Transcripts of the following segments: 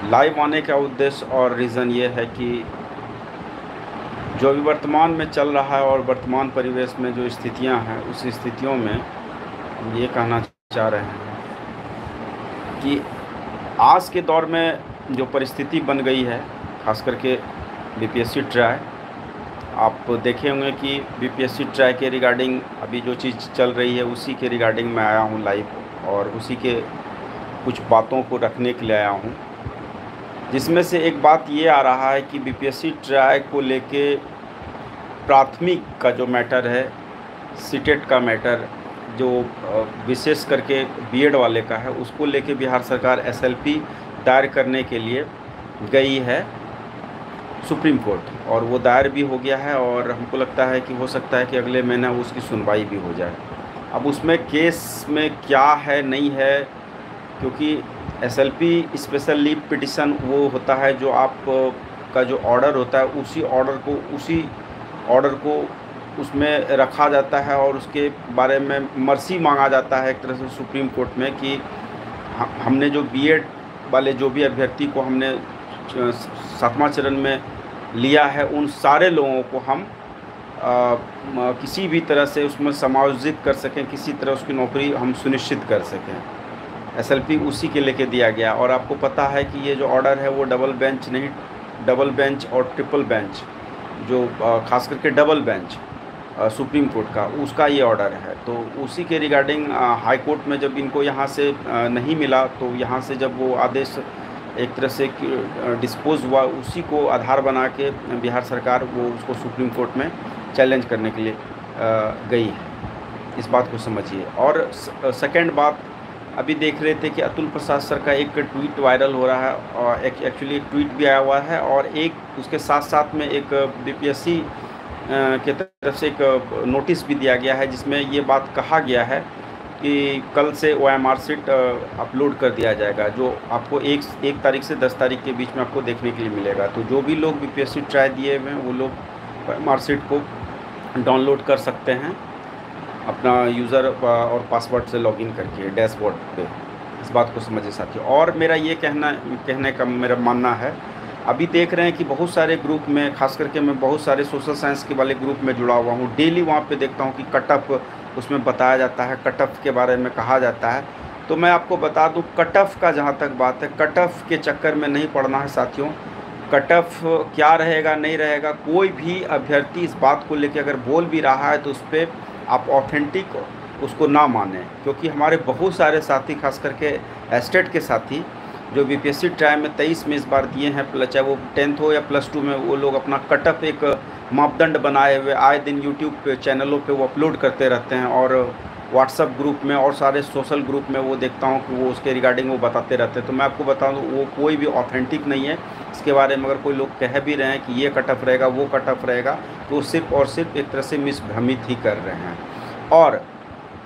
Live आने का उद्देश्य और रीज़न ये है कि जो अभी वर्तमान में चल रहा है और वर्तमान परिवेश में जो स्थितियां हैं, उस स्थितियों में हम ये कहना चाह रहे हैं कि आज के दौर में जो परिस्थिति बन गई है, खास करके बीपीएससी ट्राई, आप देखे होंगे कि बीपीएससी ट्राई के रिगार्डिंग अभी जो चीज़ चल रही है उसी के रिगार्डिंग मैं आया हूँ लाइव, और उसी के कुछ बातों को रखने के लिए आया हूँ। जिसमें से एक बात ये आ रहा है कि बीपीएससी ट्राई को लेके प्राथमिक का जो मैटर है, सीटेट का मैटर, जो विशेष करके बीएड वाले का है, उसको लेके बिहार सरकार एसएलपी दायर करने के लिए गई है सुप्रीम कोर्ट, और वो दायर भी हो गया है, और हमको लगता है कि हो सकता है कि अगले महीने उसकी सुनवाई भी हो जाए। अब उसमें केस में क्या है नहीं है, क्योंकि एसएलपी स्पेशल लीव पिटिशन वो होता है जो आप का जो ऑर्डर होता है उसी ऑर्डर को उसमें रखा जाता है, और उसके बारे में मर्सी मांगा जाता है एक तरह से सुप्रीम कोर्ट में कि हमने जो बीएड वाले जो भी अभ्यर्थी को हमने 7वां चरण में लिया है, उन सारे लोगों को हम किसी भी तरह से उसमें समायोजित कर सकें, किसी तरह उसकी नौकरी हम सुनिश्चित कर सकें। एसएलपी उसी के लेके दिया गया। और आपको पता है कि ये जो ऑर्डर है वो डबल बेंच नहीं, डबल बेंच और ट्रिपल बेंच, जो खास करके डबल बेंच सुप्रीम कोर्ट का, उसका ये ऑर्डर है। तो उसी के रिगार्डिंग हाई कोर्ट में जब इनको यहाँ से नहीं मिला, तो यहाँ से जब वो आदेश एक तरह से डिस्पोज हुआ, उसी को आधार बना के बिहार सरकार वो उसको सुप्रीम कोर्ट में चैलेंज करने के लिए गई है। इस बात को समझिए। और सेकंड बात, अभी देख रहे थे कि अतुल प्रसाद सर का एक ट्वीट वायरल हो रहा है, और एक्चुअली एक ट्वीट भी आया हुआ है, और एक उसके साथ साथ में एक बीपीएससी के तरफ से एक नोटिस भी दिया गया है, जिसमें ये बात कहा गया है कि कल से ओएमआर शीट अपलोड कर दिया जाएगा, जो आपको एक तारीख से 10 तारीख के बीच में आपको देखने के लिए मिलेगा। तो जो भी लोग बीपीएससी ट्राई दिए हुए हैं वो लोग ओएमआर शीट को डाउनलोड कर सकते हैं अपना यूज़र और पासवर्ड से लॉगिन करके डैशबोर्ड पे। इस बात को समझिए साथियों। और मेरा ये कहने का मेरा मानना है, अभी देख रहे हैं कि बहुत सारे ग्रुप में, खास करके मैं बहुत सारे सोशल साइंस के वाले ग्रुप में जुड़ा हुआ हूँ, डेली वहाँ पे देखता हूँ कि कट ऑफ उसमें बताया जाता है, कट ऑफ के बारे में कहा जाता है। तो मैं आपको बता दूँ, कट ऑफ का जहाँ तक बात है, कट ऑफ के चक्कर में नहीं पड़ना है साथियों। कट ऑफ क्या रहेगा नहीं रहेगा, कोई भी अभ्यर्थी इस बात को लेकर अगर बोल भी रहा है तो उस पर आप ऑथेंटिक उसको ना माने, क्योंकि हमारे बहुत सारे साथी, खास करके एस्टेट के साथी, जो बीपीएससी ट्राई में 23 में इस बार दिए हैं, चाहे वो 10th हो या +2 में, वो लोग अपना कट ऑफ एक मापदंड बनाए हुए आए दिन यूट्यूब पे चैनलों पे वो अपलोड करते रहते हैं, और व्हाट्सअप ग्रुप में और सारे सोशल ग्रुप में वो देखता हूँ कि वो उसके रिगार्डिंग वो बताते रहते हैं। तो मैं आपको बता दूँ, वो कोई भी ऑथेंटिक नहीं है। इसके बारे में अगर कोई लोग कह भी रहे हैं कि ये कट ऑफ रहेगा, वो कट ऑफ रहेगा, तो सिर्फ और सिर्फ एक तरह से मिसभ्रमित ही कर रहे हैं। और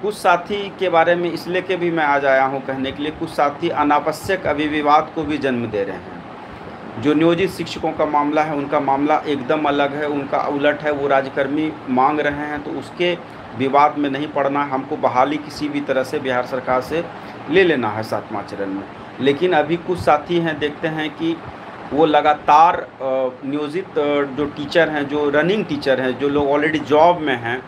कुछ साथी के बारे में इसलिए के भी मैं आज आया हूँ कहने के लिए, कुछ साथी अनावश्यक अभिविवाद को भी जन्म दे रहे हैं। जो नियोजित शिक्षकों का मामला है, उनका मामला एकदम अलग है, उनका उलट है, वो राज्यकर्मी मांग रहे हैं, तो उसके विवाद में नहीं पड़ना। हमको बहाली किसी भी तरह से बिहार सरकार से ले लेना है 7वां चरण में। लेकिन अभी कुछ साथी हैं, देखते हैं कि वो लगातार नियोजित जो टीचर हैं, जो रनिंग टीचर हैं, जो लोग ऑलरेडी जॉब में हैं,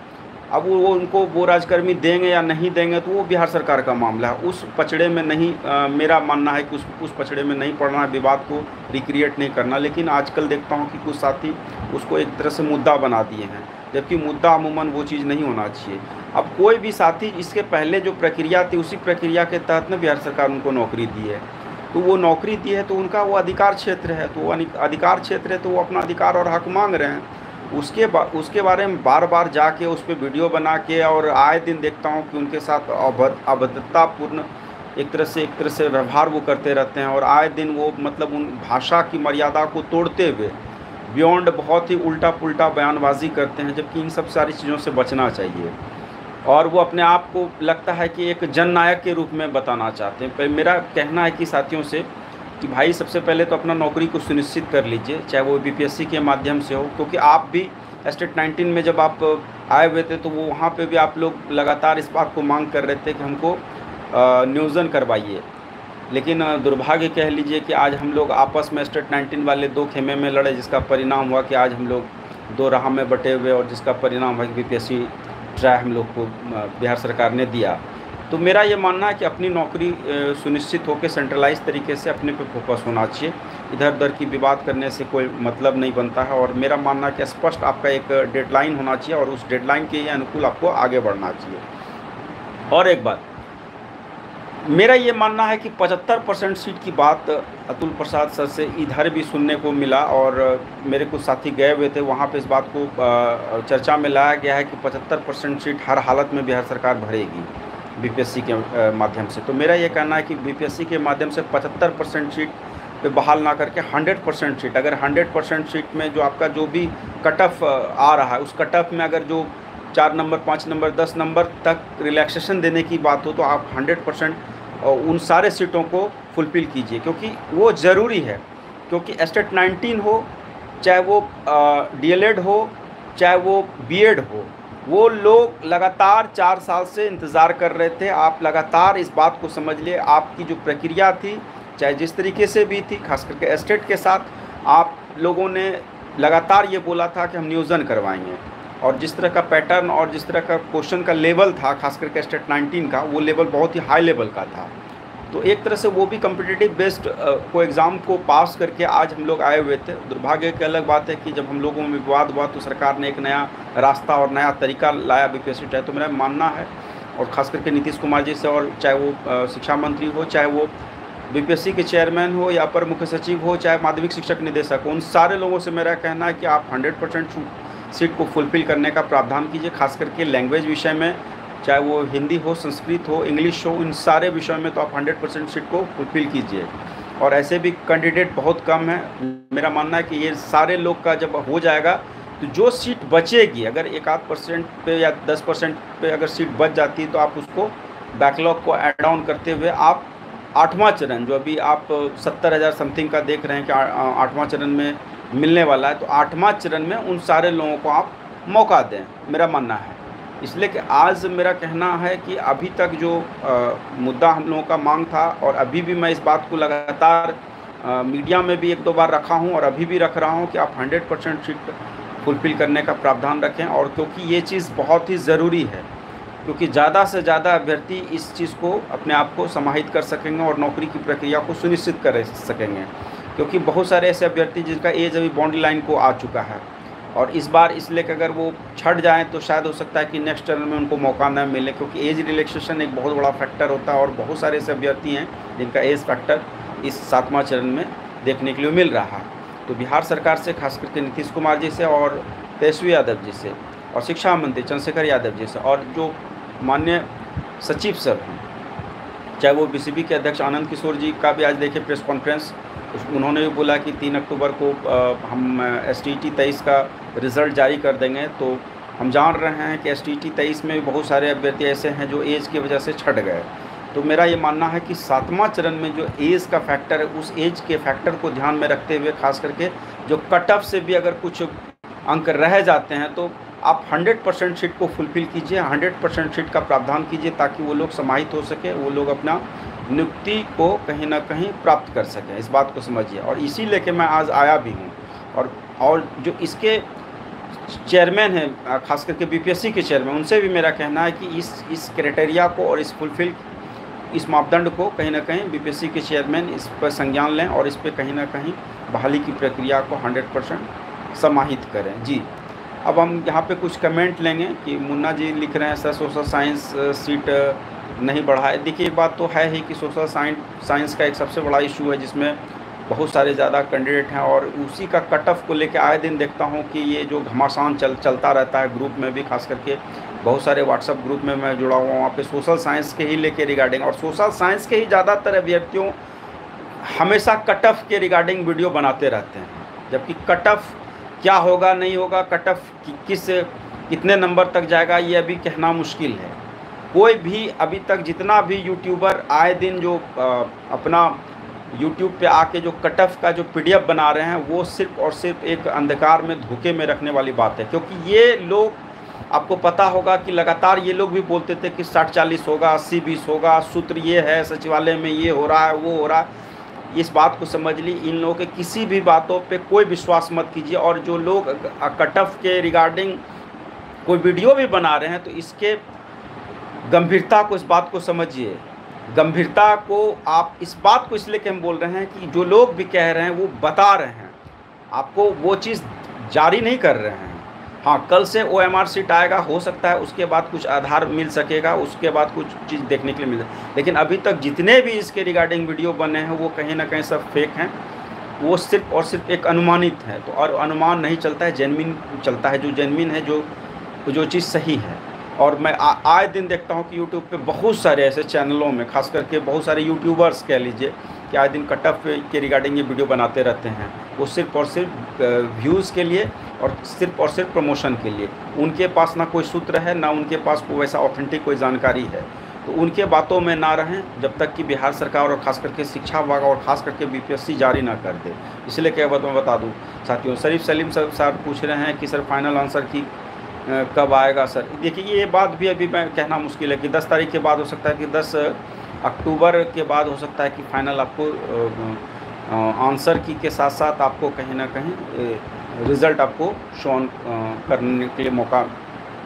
अब वो उनको वो राजकर्मी देंगे या नहीं देंगे तो वो बिहार सरकार का मामला है। उस पचड़े में नहीं, मेरा मानना है कि उस पचड़े में नहीं पड़ना है, विवाद को रिक्रिएट नहीं करना। लेकिन आजकल देखता हूँ कि कुछ साथी उसको एक तरह से मुद्दा बना दिए हैं, जबकि मुद्दा अमूमन वो चीज़ नहीं होना चाहिए। अब कोई भी साथी, इसके पहले जो प्रक्रिया थी उसी प्रक्रिया के तहत में बिहार सरकार उनको नौकरी दी है, तो वो नौकरी दी है तो उनका वो अधिकार क्षेत्र है, तो वो अधिकार क्षेत्र है, तो वो अपना अधिकार और हक मांग रहे हैं। उसके बारे में बार बार जाके उस पर वीडियो बना के, और आए दिन देखता हूँ कि उनके साथ अभद्रतापूर्ण एक तरह से व्यवहार वो करते रहते हैं, और आए दिन वो मतलब उन भाषा की मर्यादा को तोड़ते हुए बियॉन्ड बहुत ही उल्टा पुल्टा बयानबाजी करते हैं, जबकि इन सब सारी चीज़ों से बचना चाहिए। और वो अपने आप को लगता है कि एक जननायक के रूप में बताना चाहते हैं। पर मेरा कहना है कि साथियों से कि भाई, सबसे पहले तो अपना नौकरी को सुनिश्चित कर लीजिए, चाहे वो बीपीएससी के माध्यम से हो, क्योंकि आप भी स्टेट 19 में जब आप आए हुए थे तो वो वहाँ पे भी आप लोग लगातार इस बात को मांग कर रहे थे कि हमको नियोजन करवाइए। लेकिन दुर्भाग्य कह लीजिए कि आज हम लोग आपस में स्टेट 19 वाले दो खेमे में लड़े, जिसका परिणाम हुआ कि आज हम लोग दो राह में बटे हुए, और जिसका परिणाम हुआ कि बीपीएससी ट्राई हम लोग को बिहार सरकार ने दिया। तो मेरा ये मानना है कि अपनी नौकरी सुनिश्चित होकर सेंट्रलाइज तरीके से अपने पे फोकस होना चाहिए। इधर उधर की विवाद करने से कोई मतलब नहीं बनता है, और मेरा मानना है कि स्पष्ट आपका एक डेडलाइन होना चाहिए और उस डेडलाइन के अनुकूल आपको आगे बढ़ना चाहिए। और एक बात मेरा ये मानना है कि 75% सीट की बात अतुल प्रसाद सर से इधर भी सुनने को मिला, और मेरे कुछ साथी गए हुए थे वहाँ पे इस बात को चर्चा में लाया गया है कि 75% सीट हर हालत में बिहार सरकार भरेगी बीपीएससी के माध्यम से। तो मेरा ये कहना है कि बीपीएससी के माध्यम से 75% सीट पे बहाल ना करके 100% सीट, अगर 100% सीट में जो आपका जो भी कट ऑफ आ रहा है उस कट ऑफ में अगर जो 4 नंबर 5 नंबर 10 नंबर तक रिलैक्सेशन देने की बात हो तो आप 100% उन सारे सीटों को फुलफिल कीजिए, क्योंकि वो ज़रूरी है। क्योंकि स्टेट 19 हो, चाहे वो डीएलएड हो, चाहे वो बीएड हो, वो लोग लगातार 4 साल से इंतज़ार कर रहे थे। आप लगातार इस बात को समझ लिए, आपकी जो प्रक्रिया थी चाहे जिस तरीके से भी थी, खास करके स्टेट के साथ आप लोगों ने लगातार ये बोला था कि हम नियोजन करवाएंगे, और जिस तरह का पैटर्न और जिस तरह का क्वेश्चन का लेवल था खास करके स्टेट 19 का, वो लेवल बहुत ही हाई लेवल का था। तो एक तरह से वो भी कम्पिटिटिव बेस्ड को एग्ज़ाम को पास करके आज हम लोग आए हुए थे। दुर्भाग्य की अलग बात है कि जब हम लोगों में विवाद हुआ तो सरकार ने एक नया रास्ता और नया तरीका लाया बीपीएससी ट्राई। तो मेरा मानना है, और ख़ास करके नीतीश कुमार जी से, और चाहे वो शिक्षा मंत्री हो, चाहे वो बीपीएससी के चेयरमैन हो या अपर मुख्य सचिव हो, चाहे माध्यमिक शिक्षक निदेशक हो, उन सारे लोगों से मेरा कहना है कि आप 100% सीट को फुलफ़िल करने का प्रावधान कीजिए। खास करके लैंग्वेज विषय में, चाहे वो हिंदी हो, संस्कृत हो, इंग्लिश हो, इन सारे विषयों में तो आप 100% सीट को फुलफ़िल कीजिए। और ऐसे भी कैंडिडेट बहुत कम है। मेरा मानना है कि ये सारे लोग का जब हो जाएगा तो जो सीट बचेगी, अगर 1-8% पे या 10% पे अगर सीट बच जाती है तो आप उसको बैकलॉग को ऐड ऑन करते हुए आप 8वां चरण, जो अभी आप 70,000 समथिंग का देख रहे हैं कि 8वां चरण में मिलने वाला है, तो 8वां चरण में उन सारे लोगों को आप मौका दें, मेरा मानना है। इसलिए कि आज मेरा कहना है कि अभी तक जो मुद्दा हम लोगों का मांग था, और अभी भी मैं इस बात को लगातार मीडिया में भी 1-2 बार रखा हूं और अभी भी रख रहा हूं कि आप 100% सीट फुलफ़िल करने का प्रावधान रखें। और क्योंकि ये चीज़ बहुत ही ज़रूरी है, क्योंकि ज़्यादा से ज़्यादा अभ्यर्थी इस चीज़ को अपने आप को समाहित कर सकेंगे और नौकरी की प्रक्रिया को सुनिश्चित कर सकेंगे। क्योंकि बहुत सारे ऐसे अभ्यर्थी जिनका एज अभी बाउंड्री लाइन को आ चुका है, और इस बार इसलिए कि अगर वो छट जाएं तो शायद हो सकता है कि नेक्स्ट टर्म में उनको मौका न मिले, क्योंकि एज रिलैक्सेशन एक बहुत बड़ा फैक्टर होता है। और बहुत सारे ऐसे अभ्यर्थी हैं जिनका एज फैक्टर इस 7वां चरण में देखने के लिए मिल रहा है। तो बिहार सरकार से, खास करके नीतीश कुमार जी से और तेजस्वी यादव जी से, और शिक्षा मंत्री चंद्रशेखर यादव जी से, और जो माननीय सचिव सर हैं, चाहे वो बीसीबी के अध्यक्ष आनंद किशोर जी का भी आज देखिए प्रेस कॉन्फ्रेंस, उन्होंने भी बोला कि 3 अक्टूबर को हम STET 23 का रिज़ल्ट जारी कर देंगे। तो हम जान रहे हैं कि STET 23 में भी बहुत सारे अभ्यर्थी ऐसे हैं जो एज की वजह से छट गए। तो मेरा ये मानना है कि 7वां चरण में जो एज का फैक्टर है, उस एज के फैक्टर को ध्यान में रखते हुए, खास करके जो कट ऑफ से भी अगर कुछ अंक रह जाते हैं तो आप 100% सीट को फुलफ़िल कीजिए, 100% सीट का प्रावधान कीजिए, ताकि वो लोग समाहित हो सके, वो लोग अपना नियुक्ति को कहीं ना कहीं प्राप्त कर सकें। इस बात को समझिए, और इसी लेके मैं आज आया भी हूँ। और जो इसके चेयरमैन हैं, खास करके बीपीएससी के चेयरमैन, उनसे भी मेरा कहना है कि इस क्राइटेरिया को और इस मापदंड को कहीं ना कहीं बीपीएससी के चेयरमैन इस पर संज्ञान लें और इस पर कहीं ना कहीं बहाली की प्रक्रिया को 100% समाहित करें। जी, अब हम यहाँ पे कुछ कमेंट लेंगे कि मुन्ना जी लिख रहे हैं सर सोशल साइंस सीट नहीं बढ़ाए। देखिए, एक बात तो है ही कि सोशल साइंस का एक सबसे बड़ा इशू है जिसमें बहुत सारे ज़्यादा कैंडिडेट हैं, और उसी का कट ऑफ को लेकर आए दिन देखता हूँ कि ये जो घमासान चलता रहता है ग्रुप में भी, खास करके बहुत सारे व्हाट्सएप ग्रुप में मैं जुड़ा हुआ, वहाँ पे सोशल साइंस के ही लेके रिगार्डिंग, और सोशल साइंस के ही ज़्यादातर अभ्यर्थियों हमेशा कट ऑफ के रिगार्डिंग वीडियो बनाते रहते हैं, जबकि कट ऑफ क्या होगा नहीं होगा, कट ऑफ कितने नंबर तक जाएगा, ये अभी कहना मुश्किल है। कोई भी अभी तक जितना भी यूट्यूबर आए दिन जो अपना यूट्यूब पे आके जो कट ऑफ का जो PDF बना रहे हैं, वो सिर्फ और सिर्फ एक अंधकार में धोखे में रखने वाली बात है। क्योंकि ये लोग आपको पता होगा कि लगातार ये लोग भी बोलते थे कि 60-40 होगा, 80-20 होगा, सूत्र ये है, सचिवालय में ये हो रहा है, वो हो रहा है। इस बात को समझ ली, इन लोगों के किसी भी बातों पे कोई विश्वास मत कीजिए। और जो लोग कट ऑफ के रिगार्डिंग कोई वीडियो भी बना रहे हैं तो इसके गंभीरता को, इस बात को समझिए। गंभीरता को आप, इस बात को इसलिए कि हम बोल रहे हैं कि जो लोग भी कह रहे हैं वो बता रहे हैं, आपको वो चीज़ जारी नहीं कर रहे हैं। हाँ, कल से OMR सीट आएगा, हो सकता है उसके बाद कुछ आधार मिल सकेगा, उसके बाद कुछ चीज़ देखने के लिए मिले, लेकिन अभी तक जितने भी इसके रिगार्डिंग वीडियो बने हैं वो कहीं ना कहीं सब फेक हैं। वो सिर्फ और सिर्फ एक अनुमानित है, तो और अनुमान नहीं चलता है, जेन्युइन चलता है। जो जेन्युइन है, जो चीज़ सही है। और मैं आए दिन देखता हूँ कि यूट्यूब पे बहुत सारे ऐसे चैनलों में, खास करके बहुत सारे यूट्यूबर्स कह लीजिए, कि आए दिन कट ऑफ के रिगार्डिंग ये वीडियो बनाते रहते हैं। वो सिर्फ और सिर्फ व्यूज़ के लिए और सिर्फ प्रमोशन के लिए। उनके पास ना कोई सूत्र है, ना उनके पास कोई वैसा ऑथेंटिक कोई जानकारी है। तो उनके बातों में ना रहें जब तक कि बिहार सरकार और ख़ास करके शिक्षा विभाग और ख़ास करके BPSC जारी ना कर दे। इसलिए क्या बात मैं बता दूं साथियों, शरीफ सलीम सर पूछ रहे हैं कि सर फाइनल आंसर की कब आएगा सर। देखिए, ये बात भी अभी मैं कहना मुश्किल है कि 10 तारीख के बाद हो सकता है, कि 10 अक्टूबर के बाद हो सकता है कि फाइनल आपको आंसर की के साथ साथ आपको कहीं ना कहीं रिज़ल्ट आपको शो करने के लिए मौका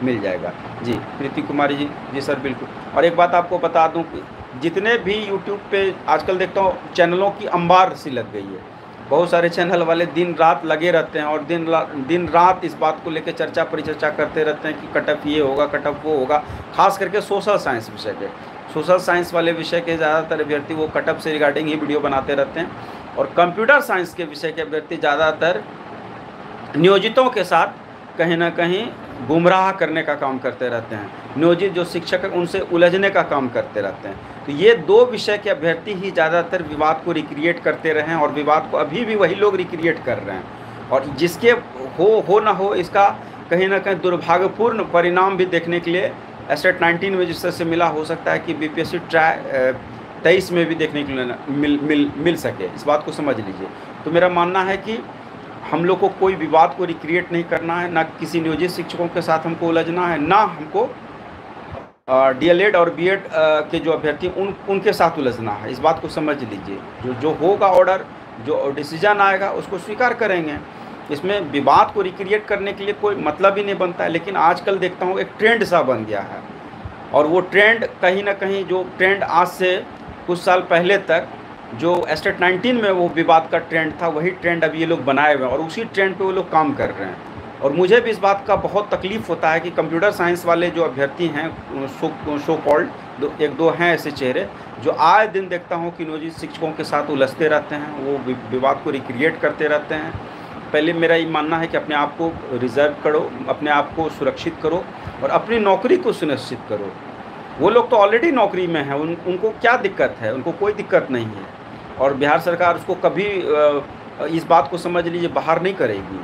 मिल जाएगा। जी प्रीति कुमारी जी सर बिल्कुल। और एक बात आपको बता दूं कि जितने भी यूट्यूब पे आजकल देखता हूँ चैनलों की अंबार सी लग गई है। बहुत सारे चैनल वाले दिन रात लगे रहते हैं और दिन रात इस बात को लेकर चर्चा परिचर्चा करते रहते हैं कि कट ऑफ ये होगा, कट ऑफ वो होगा। खास करके सोशल साइंस विषय के, सोशल साइंस वाले विषय के ज़्यादातर अभ्यर्थी वो कट ऑफ से रिगार्डिंग ही वीडियो बनाते रहते हैं। और कंप्यूटर साइंस के विषय के अभ्यर्थी ज़्यादातर नियोजितों के साथ कहीं ना कहीं गुमराह करने का काम करते रहते हैं। नियोजित जो शिक्षक हैं उनसे उलझने का काम करते रहते हैं। तो ये दो विषय के अभ्यर्थी ही ज़्यादातर विवाद को रिक्रिएट करते रहे हैं और विवाद को अभी भी वही लोग रिक्रिएट कर रहे हैं। और जिसके हो ना हो, इसका कहीं ना कहीं दुर्भाग्यपूर्ण परिणाम भी देखने के लिए एस्टेट 19 में जिससे मिला, हो सकता है कि BPSC ट्राई 23 में भी देखने के लिए मिल सके। इस बात को समझ लीजिए। तो मेरा मानना है कि हम लोग को कोई विवाद को रिक्रिएट नहीं करना है, ना किसी नियोजित शिक्षकों के साथ हमको उलझना है, ना हमको DLED और BEd के जो अभ्यर्थी उनके साथ उलझना है। इस बात को समझ लीजिए। जो होगा ऑर्डर, जो डिसीजन आएगा उसको स्वीकार करेंगे। इसमें विवाद को रिक्रिएट करने के लिए कोई मतलब ही नहीं बनता है। लेकिन आजकल देखता हूँ एक ट्रेंड सा बन गया है, और वो ट्रेंड कहीं ना कहीं, जो ट्रेंड आज से कुछ साल पहले तक जो एस्टेट 19 में वो विवाद का ट्रेंड था, वही ट्रेंड अब ये लोग बनाए हुए हैं और उसी ट्रेंड पे वो लोग काम कर रहे हैं। और मुझे भी इस बात का बहुत तकलीफ़ होता है कि कंप्यूटर साइंस वाले जो अभ्यर्थी हैं, सो कॉल्ड एक दो हैं ऐसे चेहरे, जो आए दिन देखता हूँ कि नियोजित शिक्षकों के साथ उलझते रहते हैं, वो विवाद को रिक्रिएट करते रहते हैं। पहले मेरा ये मानना है कि अपने आप को रिजर्व करो, अपने आप को सुरक्षित करो और अपनी नौकरी को सुनिश्चित करो। वो लोग तो ऑलरेडी नौकरी में हैं, उनको क्या दिक्कत है? उनको कोई दिक्कत नहीं है। और बिहार सरकार उसको कभी इस बात को समझ लीजिए बाहर नहीं करेगी।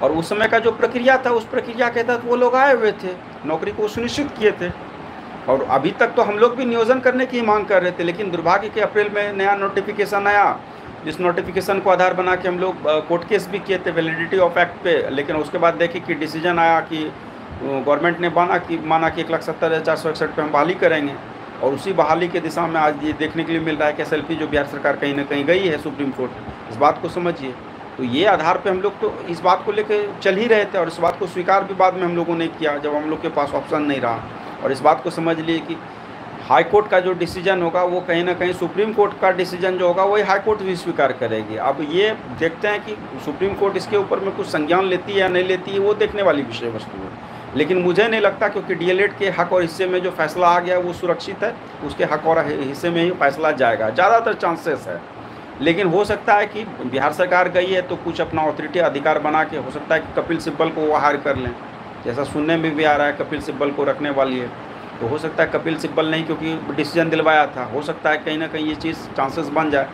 और उस समय का जो प्रक्रिया था, उस प्रक्रिया के तहत वो लोग आए हुए थे, नौकरी को सुनिश्चित किए थे। और अभी तक तो हम लोग भी नियोजन करने की मांग कर रहे थे, लेकिन दुर्भाग्य के अप्रैल में नया नोटिफिकेशन आया, जिस नोटिफिकेशन को आधार बना के हम लोग कोर्ट केस भी किए थे वैलिडिटी ऑफ एक्ट पे। लेकिन उसके बाद देखिए कि डिसीजन आया कि गवर्नमेंट ने माना कि 1,70,461 पे हम बहाली करेंगे। और उसी बहाली के दिशा में आज ये देखने के लिए मिल रहा है कि SLP जो बिहार सरकार कहीं ना कहीं गई है सुप्रीम कोर्ट। इस बात को समझिए। तो ये आधार पे हम लोग तो इस बात को लेकर चल ही रहे थे, और इस बात को स्वीकार भी बाद में हम लोगों ने किया जब हम लोग के पास ऑप्शन नहीं रहा। और इस बात को समझ लिए कि हाई कोर्ट का जो डिसीजन होगा वो कहीं ना कहीं सुप्रीम कोर्ट का डिसीजन जो होगा वही हाई कोर्ट भी स्वीकार करेगी। अब ये देखते हैं कि सुप्रीम कोर्ट इसके ऊपर में कुछ संज्ञान लेती है या नहीं लेती है, वो देखने वाली विषय वस्तु है। लेकिन मुझे नहीं लगता, क्योंकि DLED के हक और हिस्से में जो फैसला आ गया वो सुरक्षित है, उसके हक और हिस्से में ही फैसला जाएगा, ज़्यादातर चांसेस है। लेकिन हो सकता है कि बिहार सरकार गई है तो कुछ अपना ऑथोरिटी अधिकार बना के, हो सकता है कि कपिल सिब्बल को वो हायर कर लें, जैसा सुनने में भी आ रहा है कपिल सिब्बल को रखने वाली है। तो हो सकता है कपिल सिब्बल नहीं, क्योंकि डिसीजन दिलवाया था, हो सकता है कहीं ना कहीं ये चीज़ चांसेस बन जाए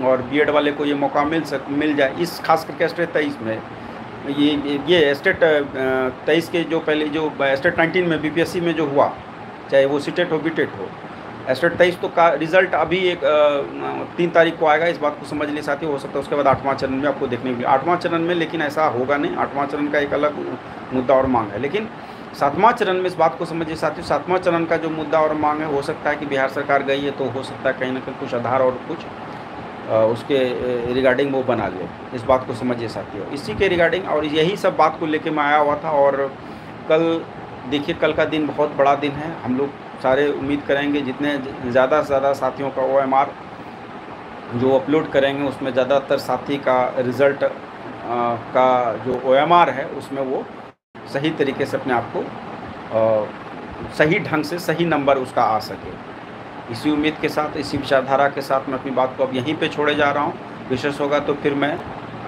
और BEd वाले को ये मौका मिल जाए। इस खास करके एस्टेट 23 में ये एस्टेट 23 के जो पहले जो एस्टेट 19 में BPSC में जो हुआ, चाहे वो सीटेट हो बीटेट हो, एस्टेट 23 तो का रिजल्ट अभी 3 तारीख को आएगा। इस बात को समझ लिए साथी। हो सकता है उसके बाद 8वां चरण में आपको देखने के लिए, 8वां चरण में, लेकिन ऐसा होगा नहीं। 8वां चरण का एक अलग मुद्दा और मांग है। लेकिन सातवां चरण में इस बात को समझिए साथियों, सातवां चरण का जो मुद्दा और मांग है, हो सकता है कि बिहार सरकार गई है तो हो सकता है कहीं ना कहीं कुछ आधार और कुछ उसके रिगार्डिंग वो बना ले, इस बात को समझिए साथियों। इसी के रिगार्डिंग और यही सब बात को लेके मैं आया हुआ था। और कल देखिए, कल का दिन बहुत बड़ा दिन है। हम लोग सारे उम्मीद करेंगे जितने ज़्यादा से ज़्यादा साथियों का OMR जो अपलोड करेंगे उसमें ज़्यादातर साथी का रिज़ल्ट का जो OMR है उसमें वो सही तरीके से अपने आप को सही ढंग से सही नंबर उसका आ सके। इसी उम्मीद के साथ, इसी विचारधारा के साथ मैं अपनी बात को अब यहीं पे छोड़े जा रहा हूँ। विशेष होगा तो फिर मैं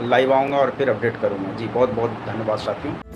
लाइव आऊँगा और फिर अपडेट करूँगा। जी बहुत बहुत धन्यवाद साथियों।